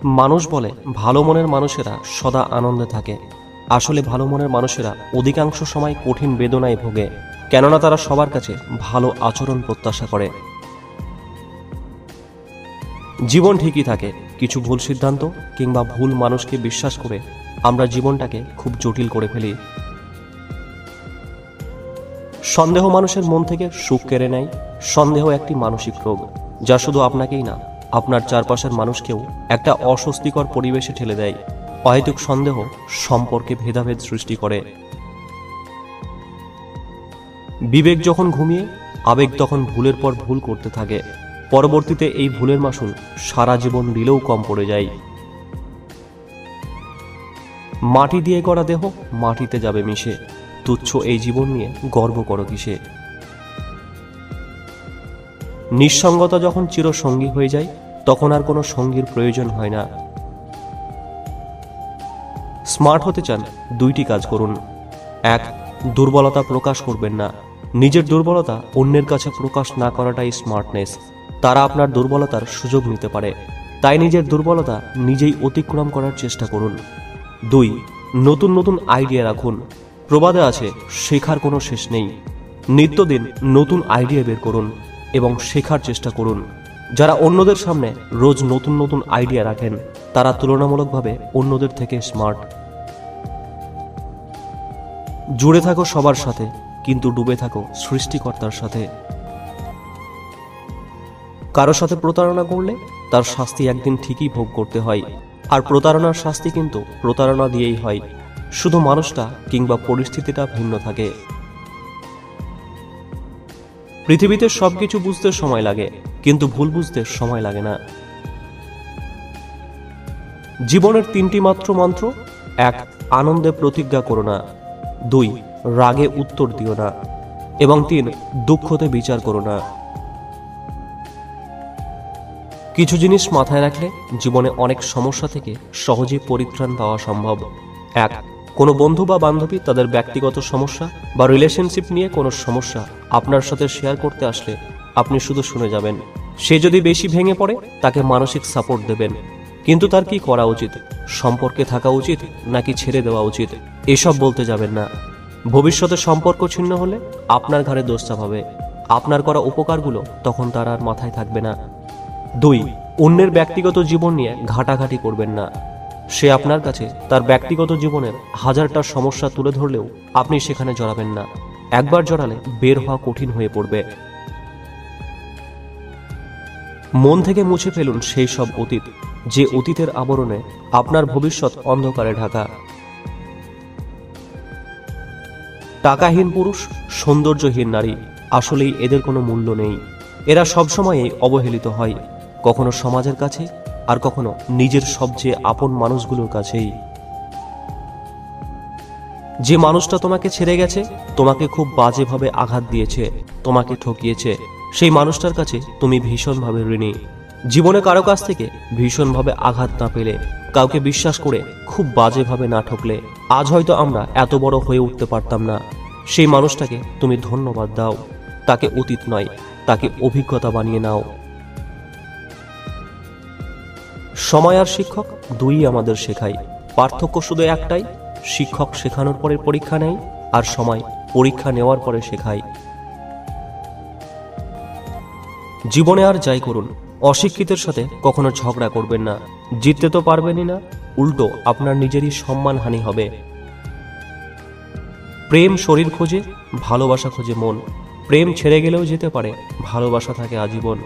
মানুষ বলে ভালো মনের মানুষেরা সদা আনন্দে থাকে। আসলে ভালো মনের মানুষেরা অধিকাংশ সময় কঠিন বেদনায় ভোগে, কেননা তারা সবার কাছে ভালো আচরণ প্রত্যাশা করে। জীবন ঠিকই থাকে, কিছু ভুল সিদ্ধান্ত কিংবা ভুল মানুষকে বিশ্বাস করে আমরা জীবনটাকে খুব জটিল করে ফেলি। সন্দেহ মানুষের মন থেকে সুখ কেড়ে নেয়। সন্দেহ একটি মানসিক রোগ, যা শুধু আপনাকেই না, আপনার চারপাশের মানুষকেও একটা অস্বস্তিকর পরিবেশে ঠেলে দেয়। অহেতুক সন্দেহ সম্পর্কে ভেদাভেদ সৃষ্টি করে। বিবেক যখন ঘুমিয়ে, আবেগ তখন ভুলের পর ভুল করতে থাকে। পরবর্তীতে এই ভুলের মাসুল সারা জীবন দিলেও কম পড়ে যায়। মাটি দিয়ে গড়া দেহ মাটিতে যাবে মিশে, তুচ্ছ এই জীবন নিয়ে গর্ব করো কিসে। নিঃসঙ্গতা যখন চিরসঙ্গী হয়ে যায়, তখন আর কোনো সঙ্গীর প্রয়োজন হয় না। স্মার্ট হতে চান, দুইটি কাজ করুন। এক, দুর্বলতা প্রকাশ করবেন না। নিজের দুর্বলতা অন্যের কাছে প্রকাশ না করাটাই স্মার্টনেস। তারা আপনার দুর্বলতার সুযোগ নিতে পারে, তাই নিজের দুর্বলতা নিজেই অতিক্রম করার চেষ্টা করুন। দুই, নতুন নতুন আইডিয়া রাখুন। প্রবাদে আছে, শেখার কোনো শেষ নেই। নিত্যদিন নতুন আইডিয়া বের করুন এবং শেখার চেষ্টা করুন। যারা অন্যদের সামনে রোজ নতুন নতুন আইডিয়া রাখেন, তারা তুলনামূলকভাবে অন্যদের থেকে স্মার্ট। জুড়ে থাকো সবার সাথে, কিন্তু ডুবে থাকো সৃষ্টিকর্তার সাথে। কারো সাথে প্রতারণা করলে তার শাস্তি একদিন ঠিকই ভোগ করতে হয়, আর প্রতারণার শাস্তি কিন্তু প্রতারণা দিয়েই হয়। শুধু মানুষটা কিংবা পরিস্থিতিটা ভিন্ন থাকে। পৃথিবীতে সবকিছু বুঝতে সময় লাগে, কিন্তু ভুল বুঝতে সময় লাগে না। জীবনের তিনটি মাত্র মন্ত্র: এক, আনন্দে প্রতিজ্ঞা করো না। দুই, রাগে উত্তর দিও না। এবং তিন, দুঃখতে বিচার করো না। কিছু জিনিস মাথায় রাখলে জীবনে অনেক সমস্যা থেকে সহজেই পরিত্রাণ পাওয়া সম্ভব। এক, কোনো বন্ধু বা বান্ধবী তাদের ব্যক্তিগত সমস্যা বা রিলেশনশিপ নিয়ে কোনো সমস্যা আপনার সাথে শেয়ার করতে আসলে আপনি শুধু শুনে যাবেন। সে যদি বেশি ভেঙে পড়ে, তাকে মানসিক সাপোর্ট দেবেন। কিন্তু তার কি করা উচিত, সম্পর্কে থাকা উচিত নাকি ছেড়ে দেওয়া উচিত, এসব বলতে যাবেন না। ভবিষ্যতে সম্পর্ক ছিন্ন হলে আপনার ঘাড়ে দোষ চাপাবে। আপনার করা উপকারগুলো তখন তার আর মাথায় থাকবে না। দুই, অন্যের ব্যক্তিগত জীবন নিয়ে ঘাটাঘাটি করবেন না। সে আপনার কাছে তার ব্যক্তিগত জীবনের হাজারটা সমস্যা তুলে ধরলেও আপনি সেখানে জড়াবেন না। একবার জড়ালে বের হওয়া কঠিন হয়ে পড়বে। মন থেকে মুছে ফেলুন সেই সব অতীত, যে অতীতের আবরণে আপনার ভবিষ্যৎ অন্ধকারে ঢাকা। টাকাহীন পুরুষ, সৌন্দর্যহীন নারী, আসলেই এদের কোনো মূল্য নেই। এরা সবসময়ই অবহেলিত হয়, কখনো সমাজের কাছে, আর কখনো নিজের সবচেয়ে আপন মানুষগুলোর কাছেই। যে মানুষটা তোমাকে ছেড়ে গেছে, তোমাকে খুব বাজেভাবে আঘাত দিয়েছে, তোমাকে ঠকিয়েছে, সেই মানুষটার কাছে তুমি ভীষণভাবে ঋণী। জীবনে কারো কাছ থেকে ভীষণভাবে আঘাত না পেলে, কাউকে বিশ্বাস করে খুব বাজেভাবে না ঠকলে, আজ হয়তো আমরা এত বড় হয়ে উঠতে পারতাম না। সেই মানুষটাকে তুমি ধন্যবাদ দাও। তাকে অতীত নয়, তাকে অভিজ্ঞতা বানিয়ে নাও। সময় আর শিক্ষক দুই আমাদের শেখায়। পার্থক্য শুধু একটাই, শিক্ষক শেখানোর পরে পরীক্ষা নেয়, আর সময় পরীক্ষা নেওয়ার পরে শেখায়। জীবনে আর যাই করুন, অশিক্ষিতের সাথে কখনো ঝগড়া করবেন না। জিততে তো পারবেনই না, উল্টো আপনার নিজেরই সম্মানহানি হবে। প্রেম শরীর খোঁজে, ভালোবাসা খোঁজে মন। প্রেম ছেড়ে গেলেও যেতে পারে, ভালোবাসা থাকে আজীবন।